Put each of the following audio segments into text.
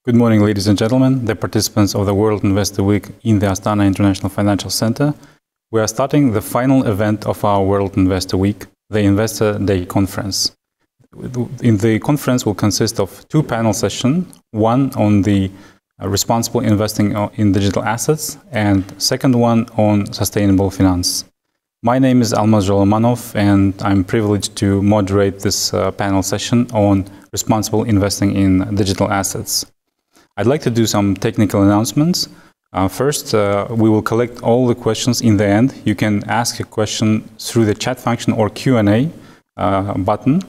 Good morning, ladies and gentlemen, the participants of the World Investor Week in the Astana International Financial Center. We are starting the final event of our World Investor Week, the Investor Day Conference. In the conference will consist of two panel sessions, one on the responsible investing in digital assets and second one on sustainable finance. My name is Almaz Jolomanov and I'm privileged to moderate this panel session on responsible investing in digital assets. I'd like to do some technical announcements. First, we will collect all the questions in the end. You can ask a question through the chat function or Q&A button.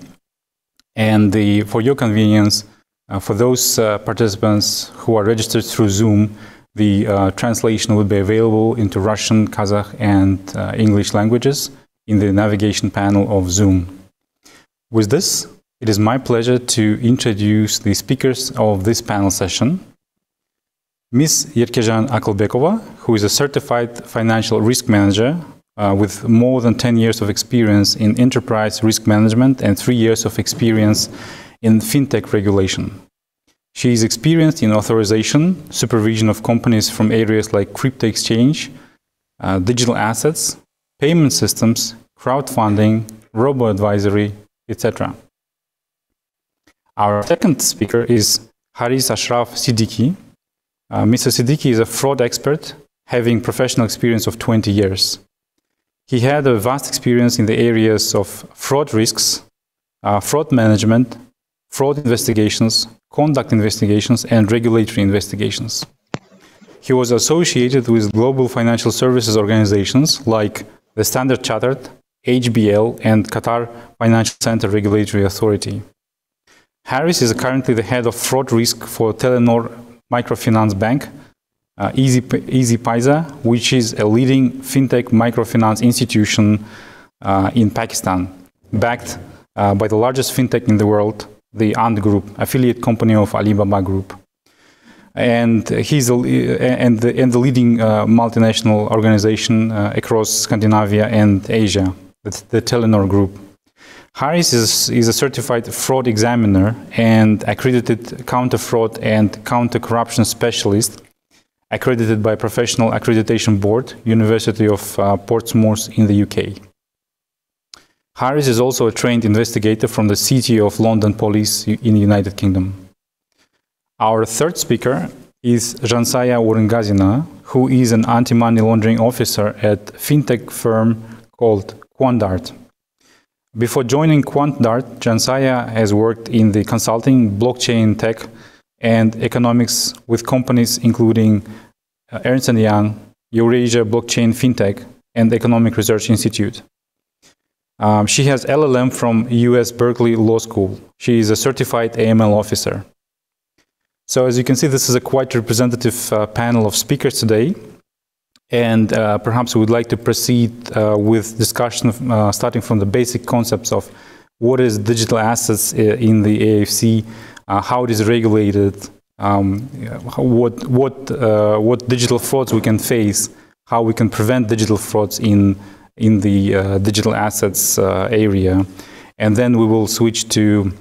And for your convenience, for those participants who are registered through Zoom, the translation will be available into Russian, Kazakh, and English languages in the navigation panel of Zoom. With this, it is my pleasure to introduce the speakers of this panel session. Ms. Yerkezhan Akylbekova, who is a certified financial risk manager with more than 10 years of experience in enterprise risk management and 3 years of experience in fintech regulation. She is experienced in authorization, supervision of companies from areas like crypto exchange, digital assets, payment systems, crowdfunding, robo-advisory, etc. Our second speaker is Haris Ashraf Siddiqi. Mr. Siddiqi is a fraud expert, having professional experience of 20 years. He had a vast experience in the areas of fraud risks, fraud management, fraud investigations, conduct investigations, and regulatory investigations. He was associated with global financial services organizations like the Standard Chartered, HBL, and Qatar Financial Center Regulatory Authority. Haris is currently the head of fraud risk for Telenor Microfinance Bank, Easy Paisa, which is a leading fintech microfinance institution in Pakistan, backed by the largest fintech in the world, the Ant Group, affiliate company of Alibaba Group. And he's the leading multinational organization across Scandinavia and Asia, the Telenor Group. Haris is a certified fraud examiner and accredited counter-fraud and counter-corruption specialist, accredited by Professional Accreditation Board, University of Portsmouth in the UK. Haris is also a trained investigator from the City of London Police in the United Kingdom. Our third speaker is Zhansaya Oryngazina, who is an anti-money laundering officer at fintech firm called QuantDART. Before joining QuantDART, Zhansaya has worked in the consulting, blockchain tech, and economics with companies including Ernst & Young, Eurasia Blockchain Fintech, and Economic Research Institute. She has LLM from US Berkeley Law School. She is a certified AML officer. So as you can see, this is a quite representative panel of speakers today. And perhaps we would like to proceed with discussion starting from the basic concepts of what is digital assets in the AFC, how it is regulated, what digital frauds we can face, how we can prevent digital frauds in the digital assets area. And then we will switch to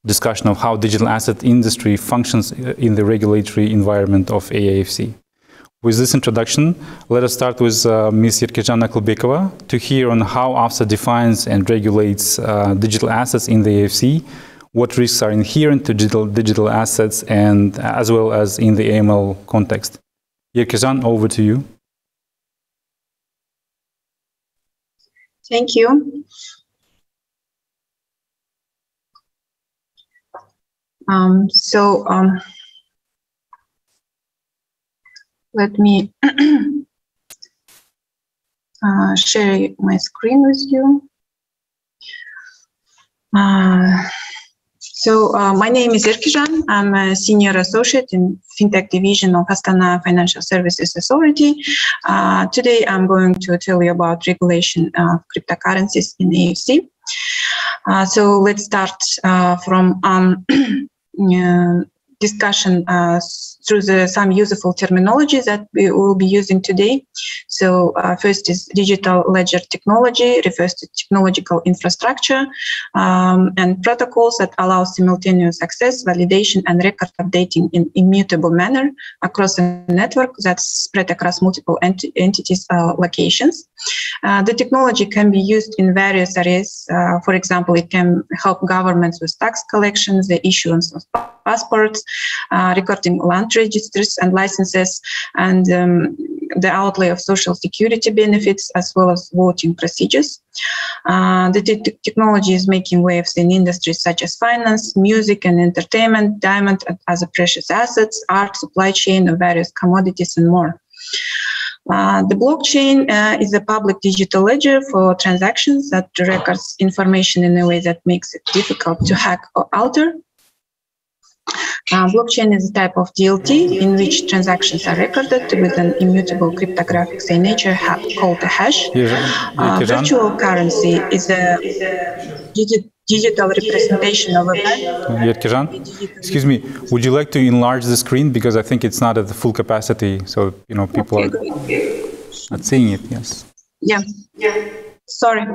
discussion of how digital asset industry functions in the regulatory environment of AFC. With this introduction, let us start with Ms. Yerkezhan Akylbekova to hear on how AFSA defines and regulates digital assets in the AFC, what risks are inherent to digital assets, and as well as in the AML context. Yerkezhan, over to you. Thank you. Let me share my screen with you. My name is Yerkezhan. I'm a senior associate in FinTech Division of Astana Financial Services Authority. Today, I'm going to tell you about regulation of cryptocurrencies in AFC. So let's start from discussion through some useful terminology that we will be using today. So first is digital ledger technology, refers to technological infrastructure and protocols that allow simultaneous access, validation, and record updating in immutable manner across a network that's spread across multiple entities locations. The technology can be used in various areas. For example, it can help governments with tax collections, the issuance of passports, recording land registers and licenses, and the outlay of social security benefits, as well as voting procedures. The technology is making waves in industries such as finance, music and entertainment, diamond as a precious assets, art, supply chain of various commodities, and more. The blockchain is a public digital ledger for transactions that records information in a way that makes it difficult to hack or alter. Blockchain is a type of DLT in which transactions are recorded with an immutable cryptographic signature called a hash. Virtual currency is a digital representation of a value. Yerkezhan, excuse me, would you like to enlarge the screen, because I think it's not at the full capacity, so people are not seeing it. Yes. Yeah. Sorry.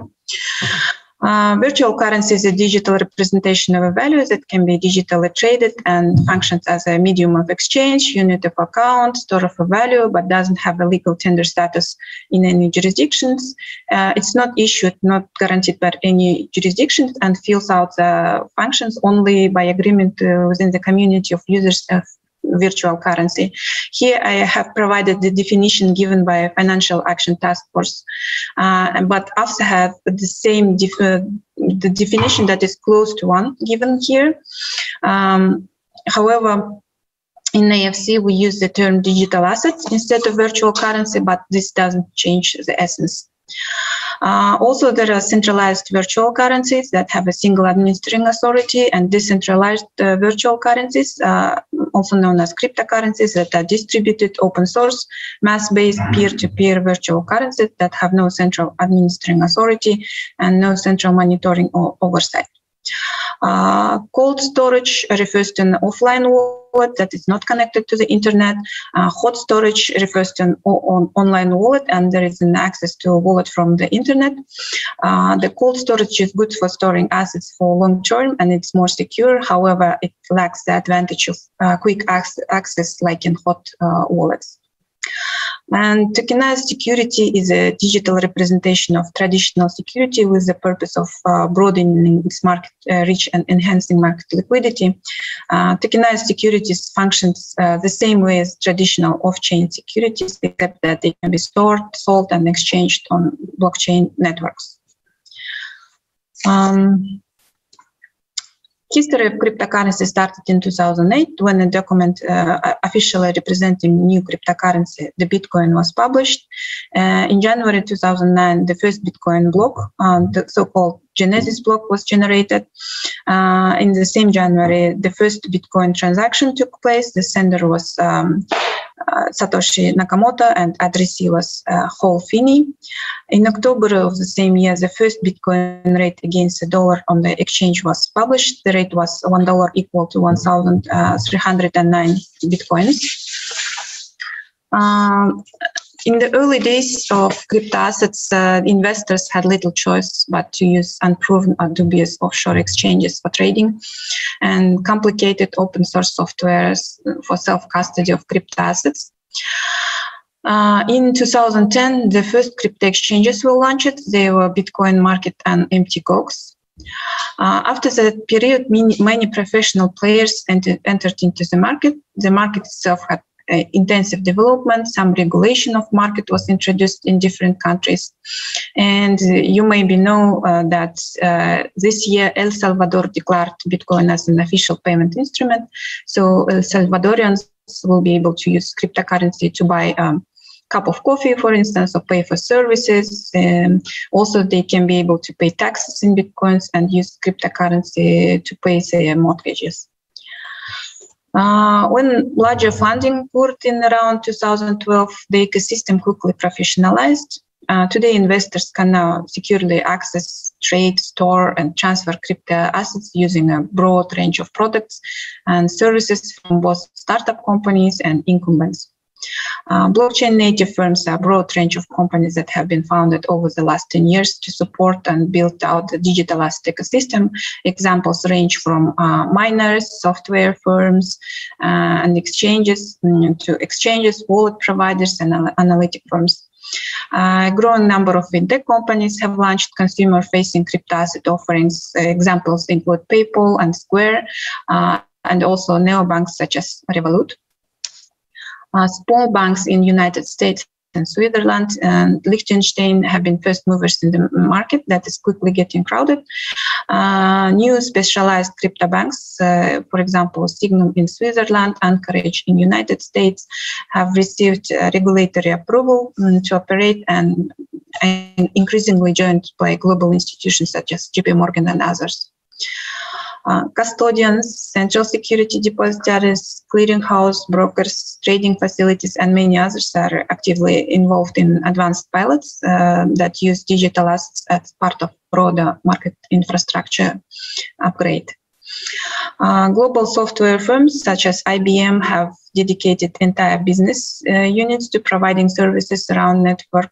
Virtual currency is a digital representation of a value that can be digitally traded and functions as a medium of exchange, unit of account, store of a value, but doesn't have a legal tender status in any jurisdictions. It's not issued, not guaranteed by any jurisdictions, and fills out the functions only by agreement within the community of users of virtual currency. Here I have provided the definition given by a Financial Action Task Force, but AFSA have the same the definition that is close to one given here. However, in AFC we use the term digital assets instead of virtual currency, but this doesn't change the essence. Also, there are centralized virtual currencies that have a single administering authority, and decentralized virtual currencies, also known as cryptocurrencies, that are distributed, open source, mass-based, peer-to-peer virtual currencies that have no central administering authority and no central monitoring or oversight. Cold storage refers to an offline wallet that is not connected to the internet. Hot storage refers to an online wallet, and there is an access to a wallet from the internet. The cold storage is good for storing assets for long term, and it's more secure. However, it lacks the advantage of quick access like in hot wallets. And tokenized security is a digital representation of traditional security with the purpose of broadening its market reach and enhancing market liquidity. Tokenized securities functions the same way as traditional off-chain securities, except that they can be stored, sold, and exchanged on blockchain networks. History of cryptocurrency started in 2008 when a document officially representing new cryptocurrency, the Bitcoin, was published. In January 2009, the first Bitcoin block, the so-called Genesis block, was generated. In the same January, the first Bitcoin transaction took place. The sender was Satoshi Nakamoto, and addressee was Hol Finney. In October of the same year, the first Bitcoin rate against the dollar on the exchange was published. The rate was $1 equal to 1,309 Bitcoins. In the early days of crypto assets, investors had little choice but to use unproven or dubious offshore exchanges for trading and complicated open source software for self-custody of crypto assets. In 2010, the first crypto exchanges were launched. They were Bitcoin Market and MTGOX. After that period, many professional players entered into the market. The market itself had intensive development. Some regulation of market was introduced in different countries. And you maybe know that this year El Salvador declared Bitcoin as an official payment instrument. So Salvadorians will be able to use cryptocurrency to buy a cup of coffee, for instance, or pay for services. Also, they can be able to pay taxes in Bitcoins and use cryptocurrency to pay their mortgages. When larger funding poured in around 2012, the ecosystem quickly professionalized. Today, investors can now securely access trade, store, and transfer crypto assets using a broad range of products and services from both startup companies and incumbents. Blockchain native firms are a broad range of companies that have been founded over the last 10 years to support and build out the digital asset ecosystem. Examples range from miners, software firms, and exchanges to exchanges, wallet providers, and analytic firms. A growing number of fintech companies have launched consumer-facing crypto asset offerings. Examples include PayPal and Square, and also neobanks such as Revolut. Small banks in United States and Switzerland and Liechtenstein have been first movers in the market that is quickly getting crowded. New specialized crypto banks, for example, Signum in Switzerland, Anchorage in United States, have received regulatory approval to operate and increasingly joined by global institutions such as JP Morgan and others. Custodians, central security depositories, clearinghouse, brokers, trading facilities, and many others are actively involved in advanced pilots that use digital assets as part of broader market infrastructure upgrade. Global software firms such as IBM have dedicated entire business units to providing services around network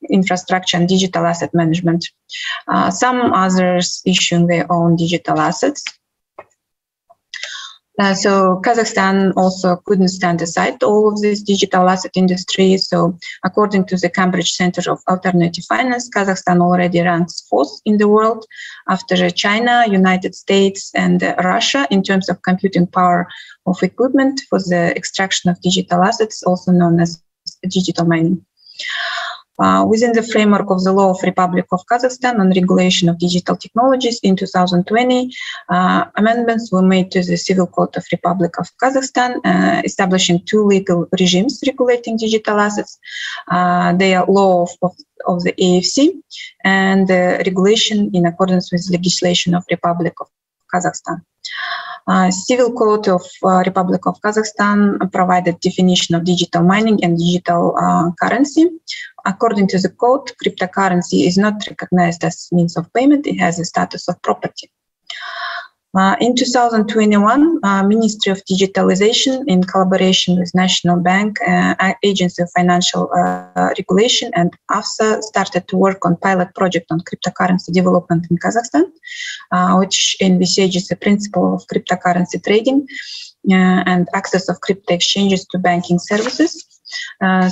infrastructure and digital asset management. Some others issuing their own digital assets. So Kazakhstan also couldn't stand aside all of this digital asset industry. So according to the Cambridge Center of Alternative Finance, Kazakhstan already ranks 4th in the world after China, United States, and Russia in terms of computing power of equipment for the extraction of digital assets, also known as digital mining. Within the framework of the Law of Republic of Kazakhstan on regulation of digital technologies in 2020, amendments were made to the Civil Code of Republic of Kazakhstan, establishing 2 legal regimes regulating digital assets. They are law of the AFSA and regulation in accordance with legislation of Republic of Kazakhstan. Civil Code of Republic of Kazakhstan provided definition of digital mining and digital currency. According to the code, cryptocurrency is not recognized as means of payment. It has a status of property. In 2021, Ministry of Digitalization, in collaboration with National Bank, Agency of Financial Regulation, and AFSA, started to work on pilot project on cryptocurrency development in Kazakhstan, which envisages the principle of cryptocurrency trading and access of crypto exchanges to banking services.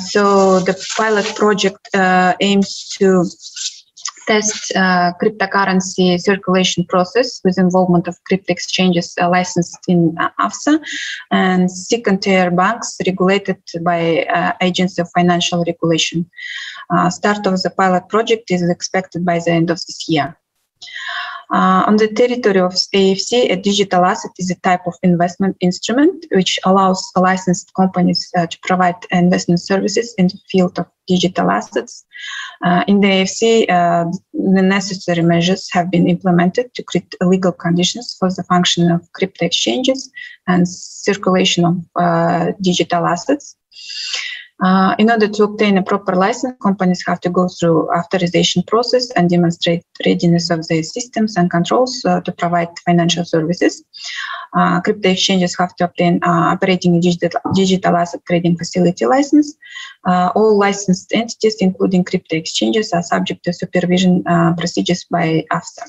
So the pilot project aims to test cryptocurrency circulation process with involvement of crypto exchanges licensed in AFSA and second-tier banks regulated by Agency of Financial Regulation. Start of the pilot project is expected by the end of this year. On the territory of AFC, a digital asset is a type of investment instrument which allows licensed companies to provide investment services in the field of digital assets. In the AFC, the necessary measures have been implemented to create legal conditions for the function of crypto exchanges and circulation of digital assets. In order to obtain a proper license, companies have to go through authorization process and demonstrate readiness of their systems and controls to provide financial services. Crypto exchanges have to obtain operating digital asset trading facility license. All licensed entities, including crypto exchanges, are subject to supervision procedures by AFSA.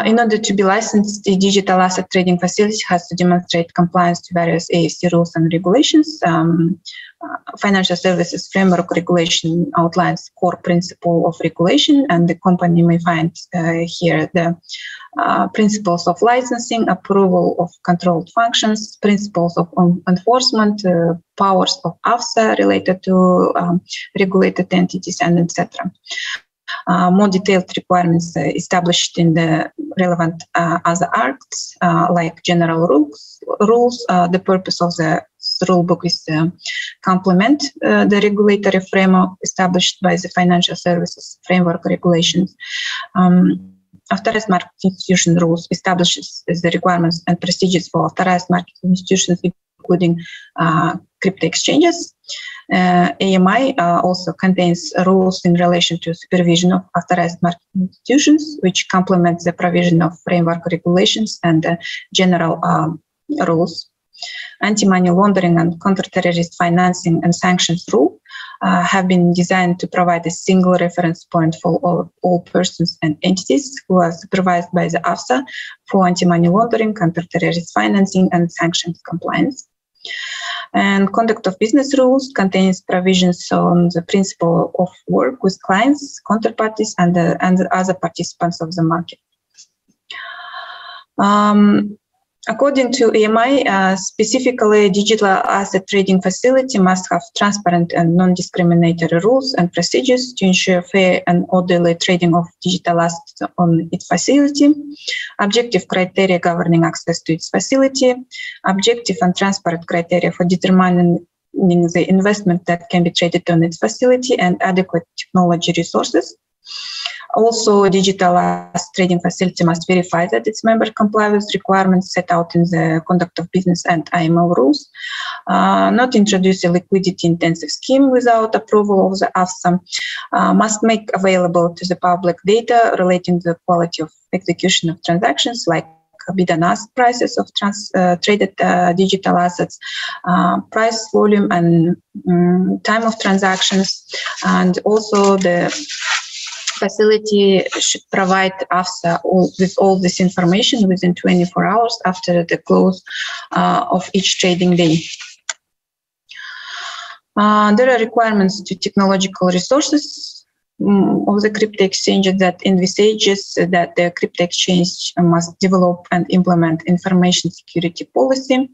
In order to be licensed, the digital asset trading facility has to demonstrate compliance to various AFC rules and regulations. Financial Services Framework Regulation outlines core principle of regulation, and the company may find here the principles of licensing, approval of controlled functions, principles of enforcement, powers of AFSA related to regulated entities, and etc. More detailed requirements established in the relevant other acts, like general rules. The purpose of the rulebook is to complement the regulatory framework established by the Financial Services Framework Regulations. Authorized market institution rules establishes the requirements and procedures for authorized market institutions, including crypto exchanges. AMI also contains rules in relation to supervision of authorized market institutions, which complement the provision of framework regulations and general rules. Anti-money laundering and counter-terrorist financing and sanctions rule have been designed to provide a single reference point for all persons and entities who are supervised by the AFSA for anti-money laundering, counter-terrorist financing, and sanctions compliance. And conduct of business rules contains provisions on the principle of work with clients, counterparties, and other participants of the market. According to AMI, specifically, digital asset trading facility must have transparent and non-discriminatory rules and procedures to ensure fair and orderly trading of digital assets on its facility, objective criteria governing access to its facility, objective and transparent criteria for determining the investment that can be traded on its facility, and adequate technology resources. Also, digital asset trading facility must verify that its members comply with requirements set out in the conduct of business and IML rules, not introduce a liquidity-intensive scheme without approval of the AFSA, must make available to the public data relating to the quality of execution of transactions, like bid and ask prices of traded digital assets, price, volume, and time of transactions, and also the facility should provide AFSA with all this information within 24 hours after the close of each trading day. There are requirements to technological resources of the crypto exchanges that envisages that the crypto exchange must develop and implement information security policy.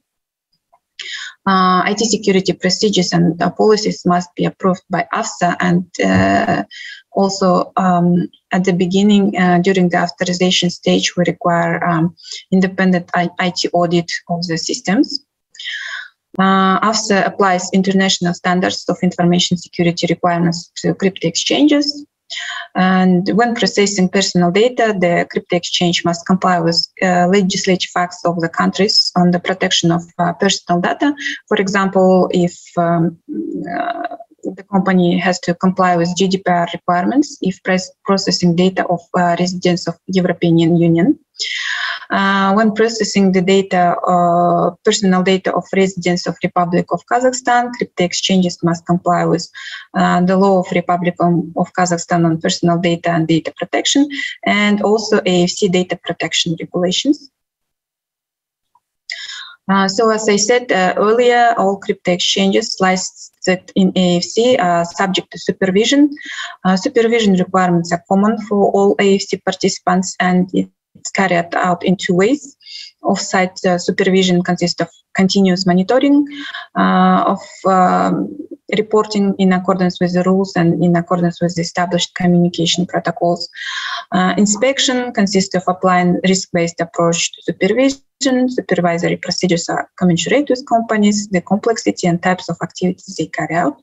IT security procedures and policies must be approved by AFSA, and also at the beginning, during the authorization stage, we require independent IT audit of the systems. AFSA applies international standards of information security requirements to crypto exchanges. And when processing personal data, the crypto exchange must comply with legislative acts of the countries on the protection of personal data. For example, if the company has to comply with GDPR requirements if processing data of residents of European Union. When processing the data, personal data of residents of Republic of Kazakhstan, crypto exchanges must comply with the law of Republic of Kazakhstan on personal data and data protection, and also AFSA data protection regulations. So as I said earlier, all crypto exchanges licensed in AFSA are subject to supervision. Supervision requirements are common for all AFSA participants, and it's carried out in two ways. Off-site supervision consists of continuous monitoring of reporting in accordance with the rules and in accordance with the established communication protocols. Inspection consists of applying risk-based approach to supervision. Supervisory procedures are commensurate with companies, the complexity and types of activities they carry out.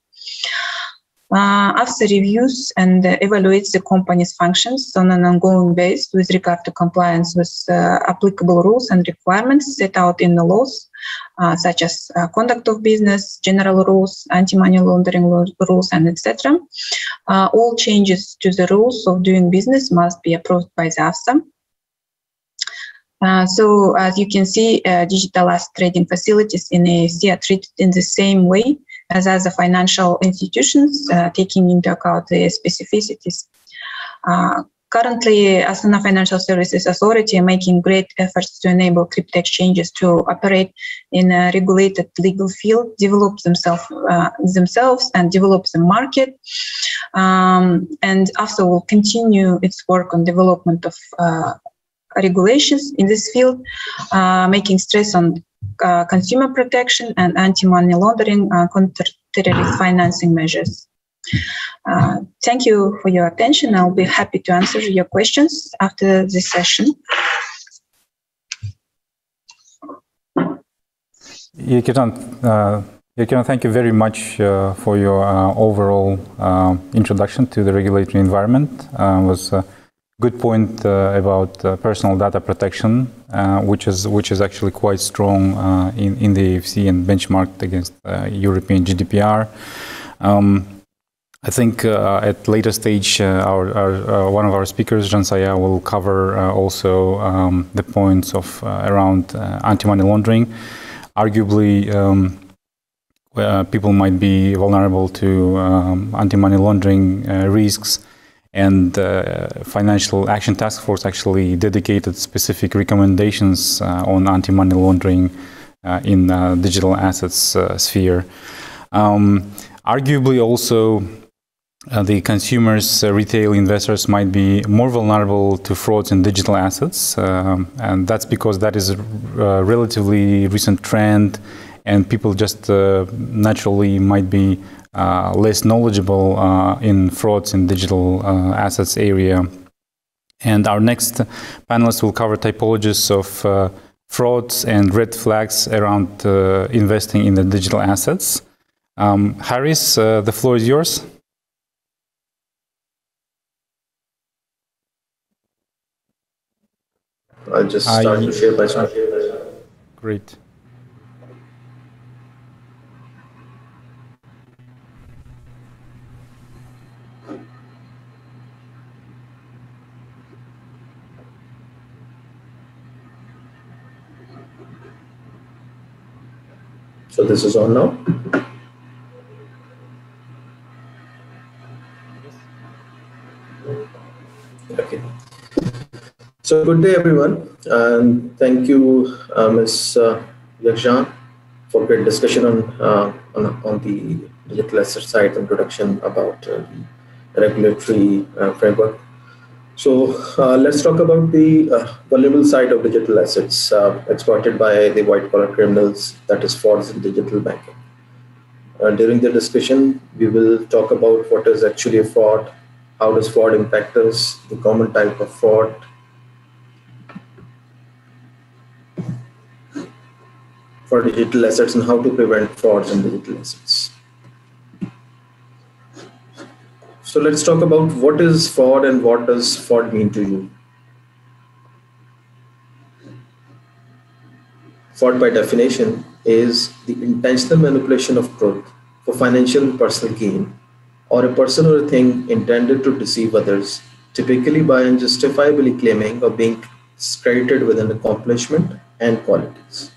AFSA reviews and evaluates the company's functions on an ongoing basis with regard to compliance with applicable rules and requirements set out in the laws, such as conduct of business, general rules, anti-money laundering rules, and etc. All changes to the rules of doing business must be approved by the AFSA. So as you can see, digital asset trading facilities in AFSA are treated in the same way as other financial institutions, taking into account the specificities. Currently, Astana Financial Services Authority are making great efforts to enable crypto exchanges to operate in a regulated legal field, develop themselves and develop the market. And AFSA will continue its work on development of regulations in this field, making stress on consumer protection and anti-money laundering, counter-terrorist financing measures. Thank you for your attention. I'll be happy to answer your questions after this session. Yerkezhan, thank you very much for your overall introduction to the regulatory environment. It was a good point about personal data protection, which is actually quite strong in the AFSA and benchmarked against European GDPR. I think at later stage, one of our speakers, Zhansaya, will cover also the points of around anti-money laundering. Arguably, people might be vulnerable to anti-money laundering risks, and Financial Action Task Force actually dedicated specific recommendations on anti-money laundering in digital assets sphere. Arguably also, the consumers, retail investors might be more vulnerable to frauds in digital assets, and that's because that is a relatively recent trend, and people just naturally might be less knowledgeable in frauds in digital assets area. And our next panelist will cover typologies of frauds and red flags around investing in the digital assets. Haris, the floor is yours. I'll just start to share my screen. Great. So this is on now. Okay. So good day, everyone, and thank you, Ms. Yerkezhan, for great discussion on the digital asset side, introduction about the regulatory framework. So let's talk about the vulnerable side of digital assets exploited by the white-collar criminals, that is frauds in digital banking. During the discussion, we will talk about what is actually a fraud, how does fraud impact us, the common type of fraud, for digital assets, and how to prevent frauds in digital assets. So let's talk about what is fraud and what does fraud mean to you. Fraud by definition is the intentional manipulation of truth for financial and personal gain, or a person or a thing intended to deceive others, typically by unjustifiably claiming or being credited with an accomplishment and qualities.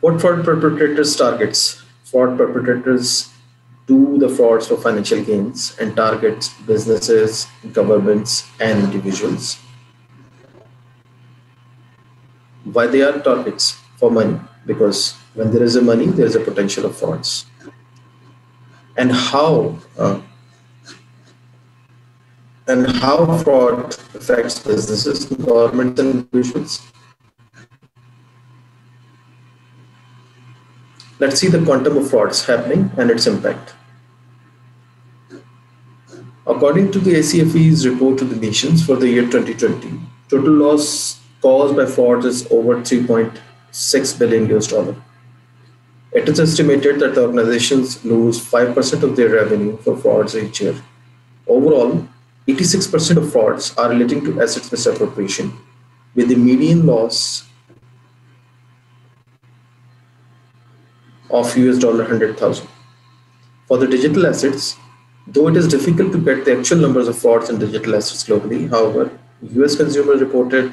What fraud perpetrators targets? Fraud perpetrators do the frauds for financial gains and target businesses, governments, and individuals. Why they are targets? For money, because when there is a money, there is a potential of frauds. And how fraud affects businesses, governments, and individuals? Let's see the quantum of frauds happening and its impact. According to the ACFE's report to the nations for the year 2020, total loss caused by frauds is over $3.6 billion. It is estimated that the organizations lose 5% of their revenue for frauds each year. Overall, 86% of frauds are relating to assets misappropriation, with the median loss of $100,000. For the digital assets, though it is difficult to get the actual numbers of frauds in digital assets globally, however, US consumers reported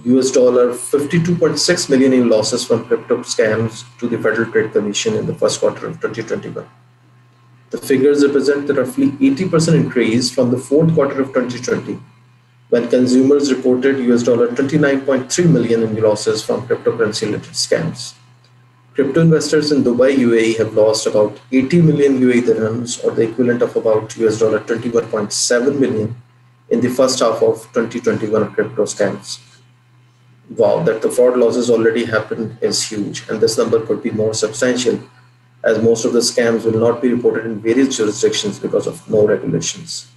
$52.6 million in losses from crypto scams to the Federal Trade Commission in the first quarter of 2021. The figures represent a roughly 80% increase from the fourth quarter of 2020, when consumers reported $29.3 million in losses from cryptocurrency-related scams. Crypto investors in Dubai, UAE have lost about 80 million UAE dirhams, or the equivalent of about $21.7 million in the first half of 2021 of crypto scams. Wow, that the fraud losses already happened is huge, and this number could be more substantial, as most of the scams will not be reported in various jurisdictions because of no regulations.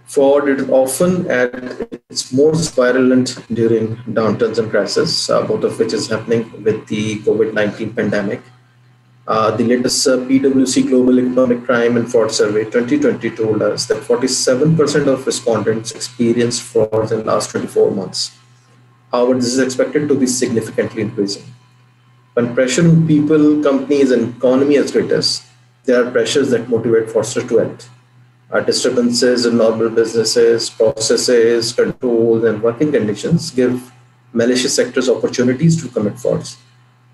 Fraud is often at its most virulent during downturns and crises, both of which is happening with the COVID-19 pandemic. The latest PwC Global Economic Crime and Fraud Survey 2020 told us that 47% of respondents experienced frauds in the last 24 months. However, this is expected to be significantly increasing. When pressure on people, companies, and economy is greatest, there are pressures that motivate fraudsters to act. Disturbances in normal businesses, processes, controls, and working conditions give malicious actors opportunities to commit frauds,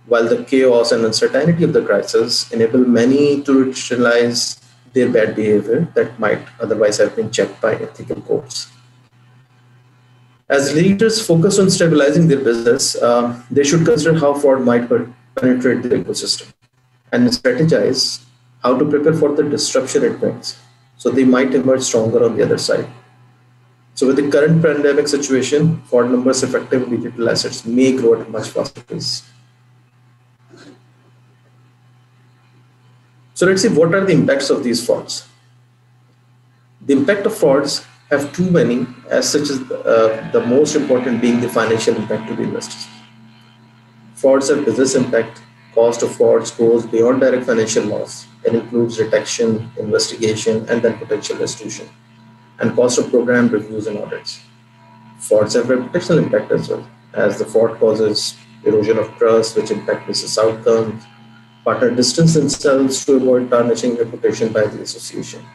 while the chaos and uncertainty of the crisis enable many to rationalize their bad behavior that might otherwise have been checked by ethical codes. As leaders focus on stabilizing their business, they should consider how fraud might penetrate their ecosystem and strategize how to prepare for the disruption it brings, so they might emerge stronger on the other side. So with the current pandemic situation, fraud numbers affecting digital assets may grow at a much faster pace. So let's see, what are the impacts of these frauds? The impact of frauds have too many, as such as the most important being the financial impact to the investors. Frauds have business impact. Cost of frauds goes beyond direct financial loss and includes detection, investigation, and then potential restitution, and cost of program reviews and audits. Frauds have reputational impact as well, as the fraud causes erosion of trust, which impact business outcomes. Partner distance themselves to avoid tarnishing reputation by the association.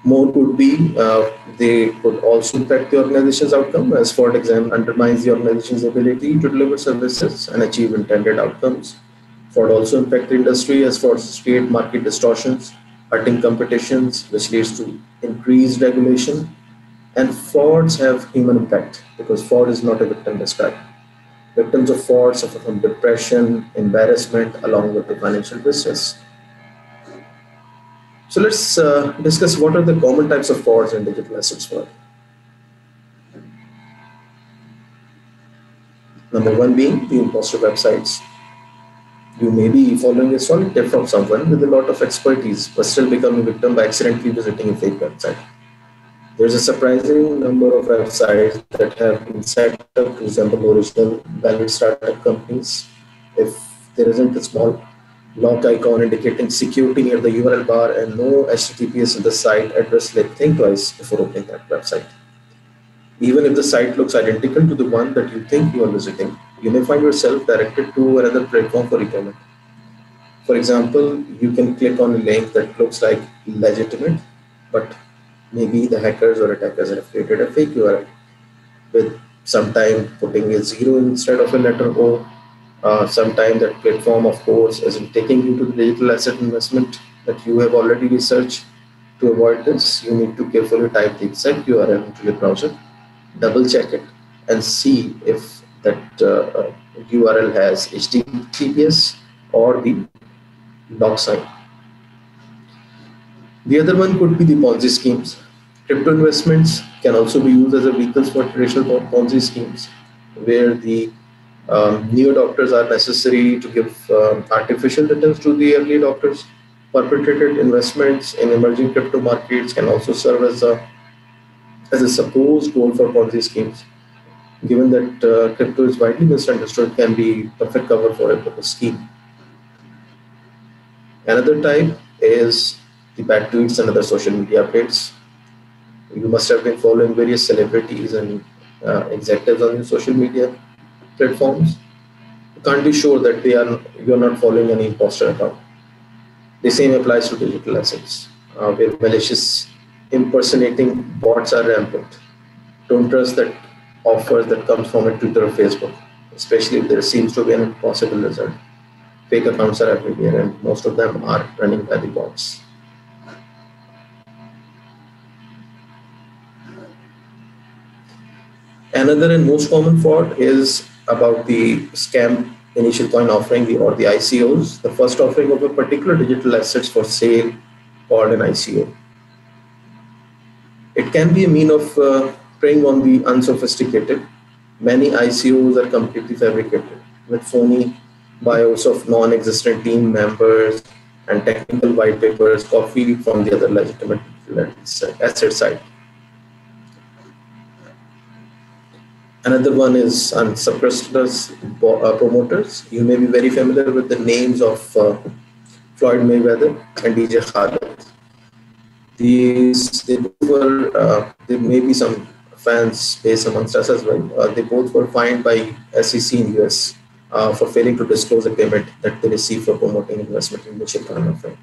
More could be, they could also impact the organization's outcome, as fraud exam undermines the organization's ability to deliver services and achieve intended outcomes. Fraud also impacts the industry, as frauds create market distortions, hurting competitions, which leads to increased regulation. And frauds have human impact, because fraud is not a victimless crime. Victims of fraud suffer from depression, embarrassment, along with the financial distress. So let's discuss what are the common types of frauds in digital assets fraud. Number one being the imposter websites. You may be following a solid tip from someone with a lot of expertise, but still become a victim by accidentally visiting a fake website. There's a surprising number of websites that have been set up to resemble original valid startup companies. If there isn't a small lock icon indicating security near the URL bar and no HTTPS in the site address, think twice before opening that website. Even if the site looks identical to the one that you think you are visiting, you may find yourself directed to another platform for repayment. For example, you can click on a link that looks like legitimate, but maybe the hackers or attackers have created a fake URL with sometime putting a 0 instead of a letter O. Sometimes that platform, of course, isn't taking you to the digital asset investment that you have already researched. To avoid this, you need to carefully type the exact URL into your browser, double check it, and see if that URL has HTTPS or the doc sign. The other one could be the Ponzi schemes. Crypto investments can also be used as a vehicle for traditional Ponzi schemes, where the new adopters are necessary to give artificial returns to the early adopters. Perpetrated investments in emerging crypto markets can also serve as a supposed goal for Ponzi schemes. Given that crypto is widely misunderstood, can be perfect cover for a scheme. Another type is the bad tweets and other social media updates. You must have been following various celebrities and executives on your social media platforms. You can't be sure that you're not following any imposter account. The same applies to digital assets, where malicious impersonating bots are rampant. Don't trust that offers that comes from a Twitter or Facebook, especially if there seems to be an impossible result. Fake accounts are everywhere, and most of them are running by the bots. Another and most common fraud is about the scam initial coin offering, or the ICOs, the first offering of a particular digital assets for sale, called an ICO. It can be a mean of preying on the unsophisticated. Many ICOs are completely fabricated, with phony bios of non-existent team members and technical white papers copied from the other legitimate asset site. Another one is unsuppressed promoters. You may be very familiar with the names of Floyd Mayweather and DJ Khaled. There may be some fans based amongst us as well. They both were fined by SEC in US for failing to disclose a payment that they received for promoting investment in mutual fund offering.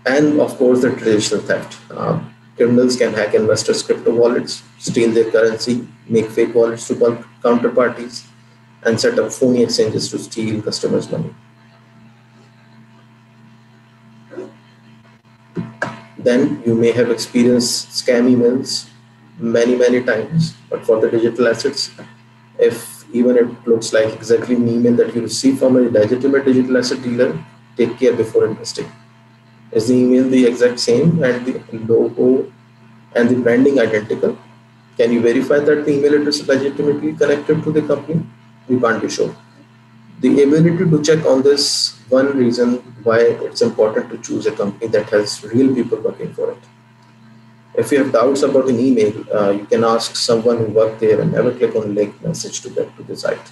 And of course, the traditional theft. Criminals can hack investors' crypto wallets, steal their currency, make fake wallets to bulk counterparties, and set up phony exchanges to steal customers' money. Then you may have experienced scam emails many times, but for the digital assets, if even it looks like exactly an email that you receive from a legitimate digital asset dealer, take care before investing. Is the email the exact same and the logo and the branding identical? Can you verify that the email address is legitimately connected to the company? You can't be sure. The ability to check on this one reason why it's important to choose a company that has real people working for it. If you have doubts about an email, you can ask someone who worked there and never click on a link message to get to the site.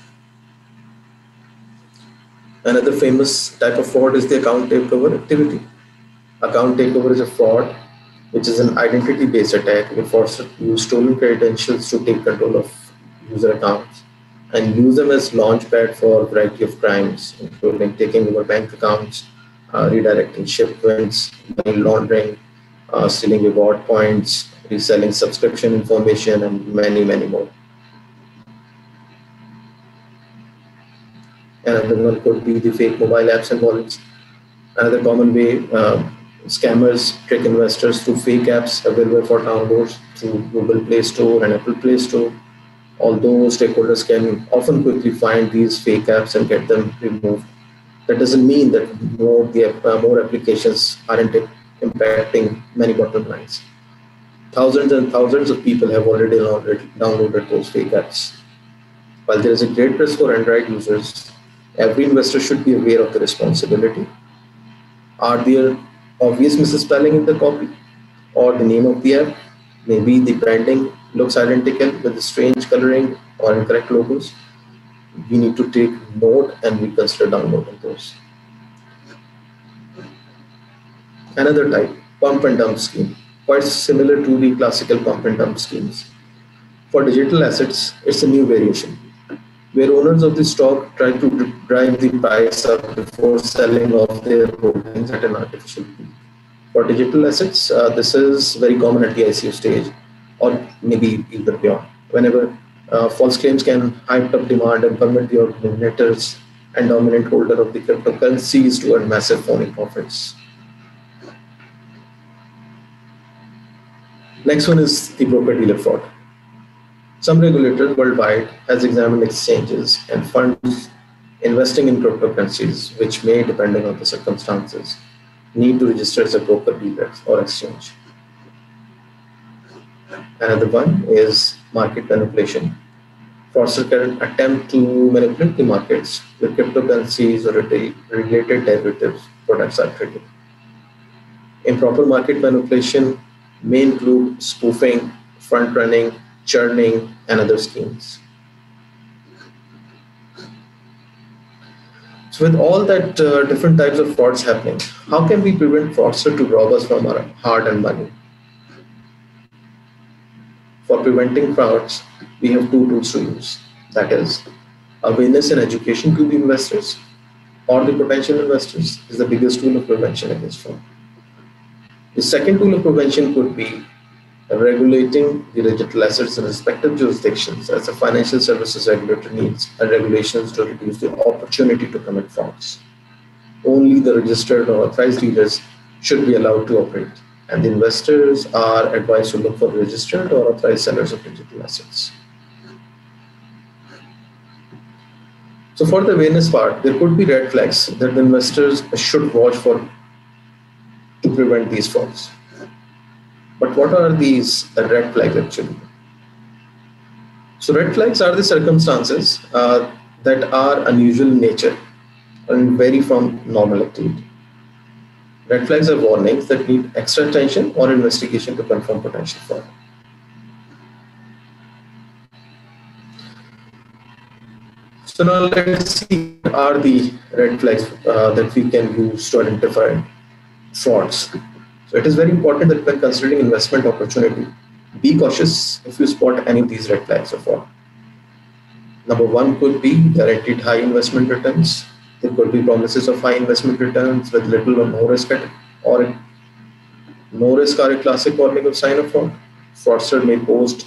Another famous type of fraud is the account takeover activity. Account takeover is a fraud which is an identity-based attack where fraudsters use stolen credentials to take control of user accounts and use them as launchpad for a variety of crimes, including taking over bank accounts, redirecting shipments, money laundering, stealing reward points, reselling subscription information, and many more. Another one could be the fake mobile apps and wallets. Another common way scammers trick investors through fake apps available for downloads through Google Play Store and Apple Play Store. Although stakeholders can often quickly find these fake apps and get them removed, that doesn't mean that more applications aren't impacting many bottom lines. Thousands and thousands of people have already downloaded those fake apps. While there is a great risk for Android users, every investor should be aware of the responsibility. Are there obvious misspelling in the copy or the name of the app? Maybe the branding looks identical with the strange coloring or incorrect logos. We need to take note and reconsider downloading those. Another type, pump and dump scheme, quite similar to the classical pump and dump schemes. For digital assets, it's a new variation, where owners of the stock try to drive the price up before selling off their holdings at an artificial peak. For digital assets, this is very common at the ICO stage, or maybe even beyond. Whenever false claims can hype up demand and permit the originators and dominant holder of the cryptocurrencies to earn massive phony profits. Next one is the broker-dealer fraud. Some regulators worldwide has examined exchanges and funds investing in cryptocurrencies, which may, depending on the circumstances, need to register as a broker-dealer or exchange. Another one is market manipulation. Fraudsters can attempt to manipulate the markets with cryptocurrencies or related derivatives products are traded. Improper market manipulation may include spoofing, front-running, churning, and other schemes. So with all that different types of frauds happening, how can we prevent fraudsters to rob us from our hard-earned money? For preventing frauds, we have two tools to use. That is, awareness and education to the investors or the potential investors is the biggest tool of prevention against fraud. The second tool of prevention could be regulating the digital assets in respective jurisdictions, as the financial services regulator needs and regulations to reduce the opportunity to commit frauds. Only the registered or authorized dealers should be allowed to operate, and the investors are advised to look for registered or authorized sellers of digital assets. So for the awareness part, there could be red flags that the investors should watch for to prevent these frauds. But what are these red flags actually? So red flags are the circumstances that are unusual in nature and vary from normal activity. Red flags are warnings that need extra attention or investigation to confirm potential fraud. So now let's see what are the red flags that we can use to identify frauds. So it is very important that when considering investment opportunity, be cautious if you spot any of these red flags of fraud. Number one could be guaranteed high investment returns. There could be promises of high investment returns with little or no risk or a classic warning of sign of fraud. Fraudster may post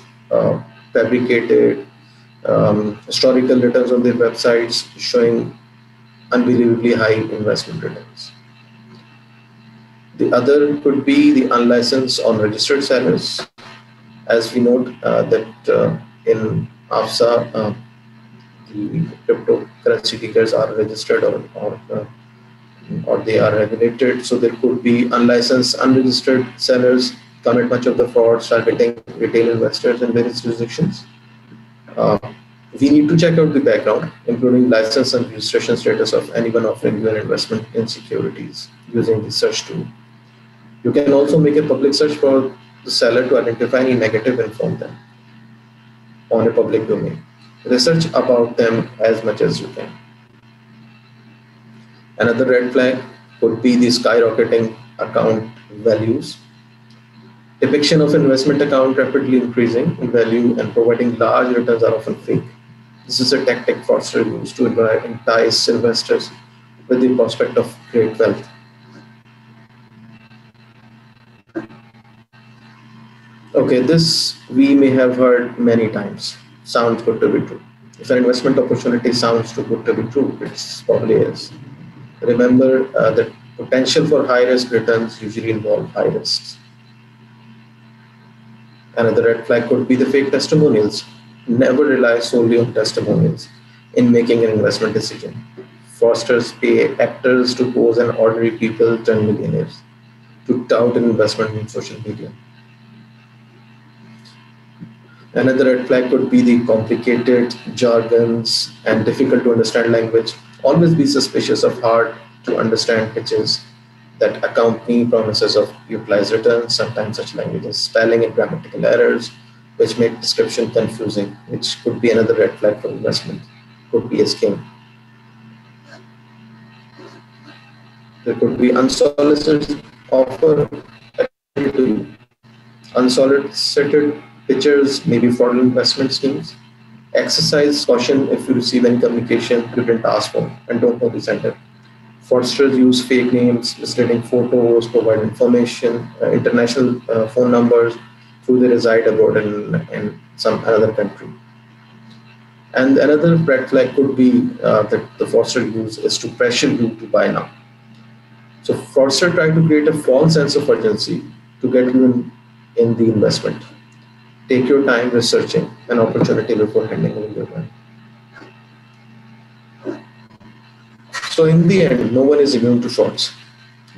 fabricated historical returns on their websites showing unbelievably high investment returns. The other could be the unlicensed or unregistered sellers. As we note that in AFSA, the cryptocurrency dealers are registered or they are regulated. So there could be unlicensed, unregistered sellers commit much of the frauds targeting retail investors in various jurisdictions. We need to check out the background, including license and registration status of anyone offering you an investment in securities using the search tool. You can also make a public search for the seller to identify any negative info on them on a public domain. Research about them as much as you can. Another red flag could be the skyrocketing account values. Depiction of investment account rapidly increasing in value and providing large returns are often fake. This is a tactic fraudsters use to entice investors with the prospect of great wealth. Okay, this we may have heard many times. Sounds good to be true. If an investment opportunity sounds too good to be true, it probably is. Remember that potential for high risk returns usually involve high risks. Another red flag could be the fake testimonials. Never rely solely on testimonials in making an investment decision. Fraudsters pay actors to pose and ordinary people turn millionaires to tout an investment in social media. Another red flag could be the complicated jargons and difficult to understand language. Always be suspicious of hard to understand pitches that accompany promises of utilized returns. Sometimes such language is spelling and grammatical errors, which make description confusing, which could be another red flag for investment, could be a scam. There could be unsolicited offer to you. Unsolicited pictures may be fraudulent investment schemes. Exercise caution if you receive any communication you didn't ask for and don't know the sender. Fraudsters use fake names, misleading photos, provide information, international phone numbers, through they reside abroad in some another country. And another red flag could be that the fraudster use is to pressure you to buy now. So fraudster try to create a false sense of urgency to get you in the investment. Take your time researching an opportunity before handing over your money. So in the end, no one is immune to frauds.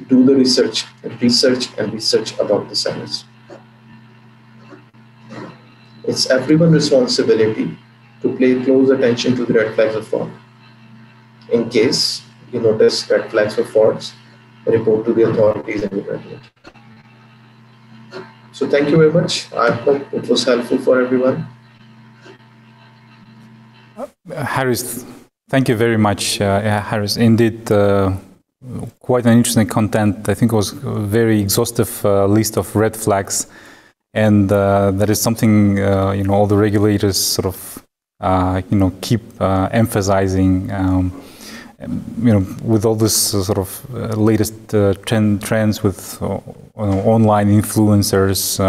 Do the research about the sellers. It's everyone's responsibility to pay close attention to the red flags of fraud. In case you notice red flags of frauds, report to the authorities and the regulator. So thank you very much. I hope it was helpful for everyone. Haris, thank you very much, Haris. Indeed, quite an interesting content. I think it was a very exhaustive list of red flags, and that is something all the regulators sort of keep emphasizing. With all this sort of latest trends with online influencers,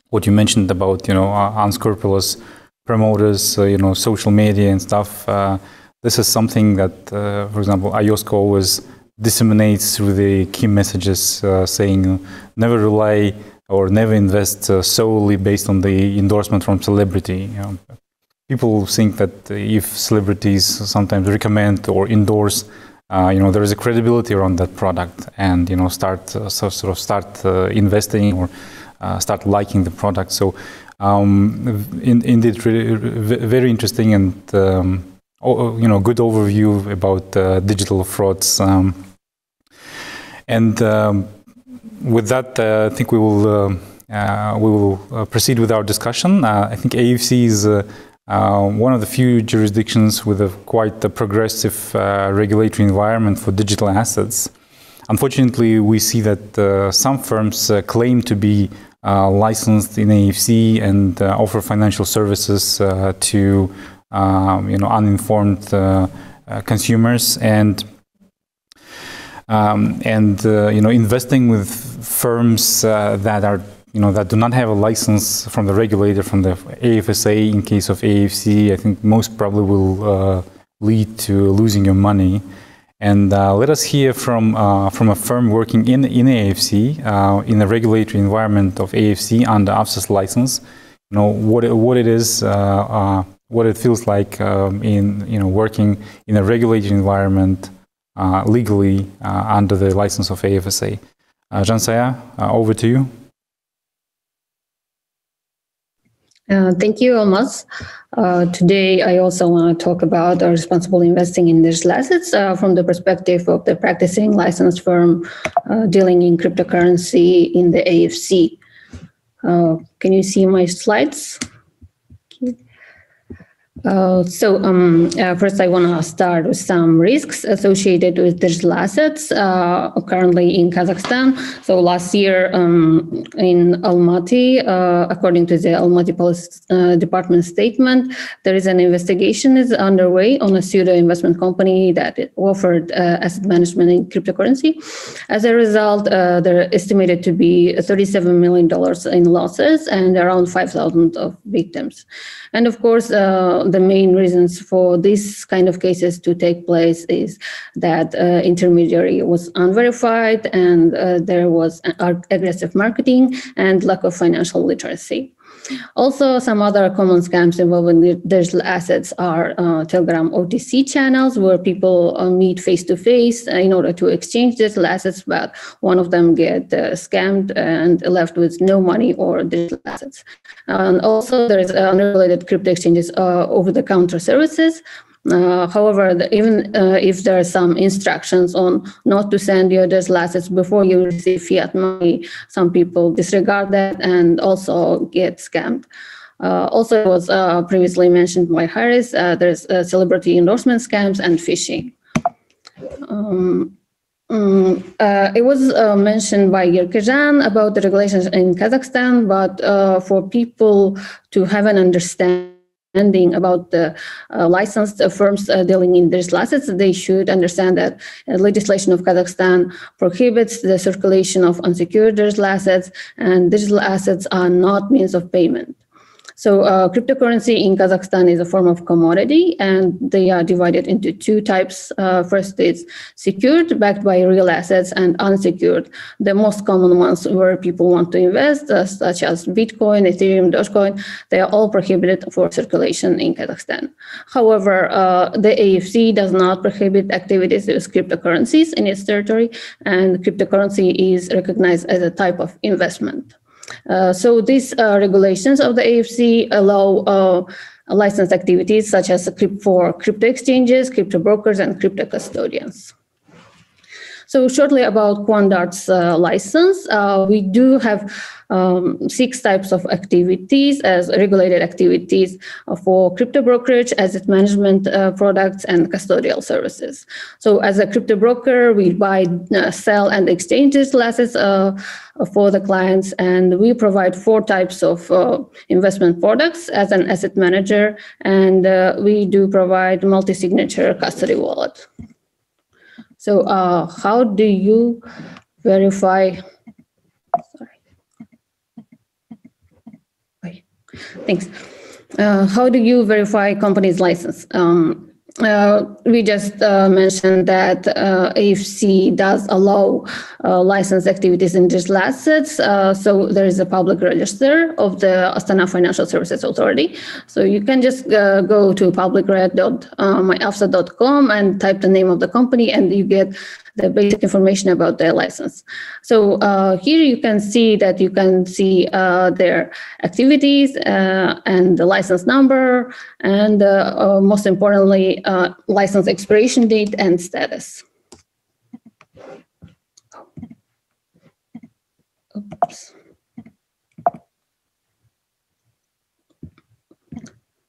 what you mentioned about unscrupulous promoters, social media and stuff. This is something that, for example, IOSCO always disseminates through the key messages, saying never rely or never invest solely based on the endorsement from celebrity. People think that if celebrities sometimes recommend or endorse, there is a credibility around that product, and start investing or start liking the product. So, indeed, really, very interesting and good overview about digital frauds. And with that, I think we will proceed with our discussion. I think AFC is one of the few jurisdictions with a quite progressive regulatory environment for digital assets. Unfortunately, we see that some firms claim to be licensed in AFC and offer financial services to uninformed consumers, and investing with firms that are that do not have a license from the regulator, from the AFSA. In case of AFC, I think most probably will lead to losing your money. And let us hear from a firm working in AFC, in the regulatory environment of AFC under AFSA's license. What it is, what it feels like in working in a regulated environment legally under the license of AFSA. Zhansaya, over to you. Thank you, Almaz. Today, I also want to talk about responsible investing in digital assets from the perspective of the practicing licensed firm dealing in cryptocurrency in the AFC. Can you see my slides? First, I want to start with some risks associated with digital assets currently in Kazakhstan. So last year in Almaty, according to the Almaty Police Department statement, there is an investigation is underway on a pseudo investment company that offered asset management in cryptocurrency. As a result, there are estimated to be $37 million in losses and around 5,000 of victims. And of course, the main reasons for this kind of cases to take place is that intermediary was unverified and there was aggressive marketing and lack of financial literacy. Also, some other common scams involving digital assets are Telegram OTC channels where people meet face-to-face in order to exchange digital assets, but one of them get scammed and left with no money or digital assets. And also, there is unregulated crypto exchanges over-the-counter services. However, even if there are some instructions on not to send your digital assets before you receive fiat money, some people disregard that and also get scammed. Also, it was previously mentioned by Haris, there's celebrity endorsement scams and phishing. It was mentioned by Yerkezhan about the regulations in Kazakhstan, but for people to have an understanding about the licensed firms dealing in digital assets, they should understand that legislation of Kazakhstan prohibits the circulation of unsecured digital assets, and digital assets are not means of payment. So cryptocurrency in Kazakhstan is a form of commodity, and they are divided into two types. First is secured, backed by real assets, and unsecured. The most common ones where people want to invest, such as Bitcoin, Ethereum, Dogecoin, they are all prohibited for circulation in Kazakhstan. However, the AFC does not prohibit activities with cryptocurrencies in its territory, and cryptocurrency is recognized as a type of investment. So these regulations of the AFC allow licensed activities such as for crypto exchanges, crypto brokers, and crypto custodians. So shortly about QuantDART's license, we do have 6 types of activities as regulated activities for crypto brokerage, asset management products, and custodial services. So as a crypto broker, we buy, sell, and exchange digital assets for the clients, and we provide 4 types of investment products as an asset manager, and we do provide multi-signature custody wallet. So how do you verify? Thanks. How do you verify company's license? We just mentioned that AFC does allow licensed activities in digital assets. So there is a public register of the Astana Financial Services Authority. So you can just go to publicred.myafsa.com and type the name of the company, and you get the basic information about their license. So here you can see that you can see their activities and the license number, and most importantly, license expiration date and status. Oops.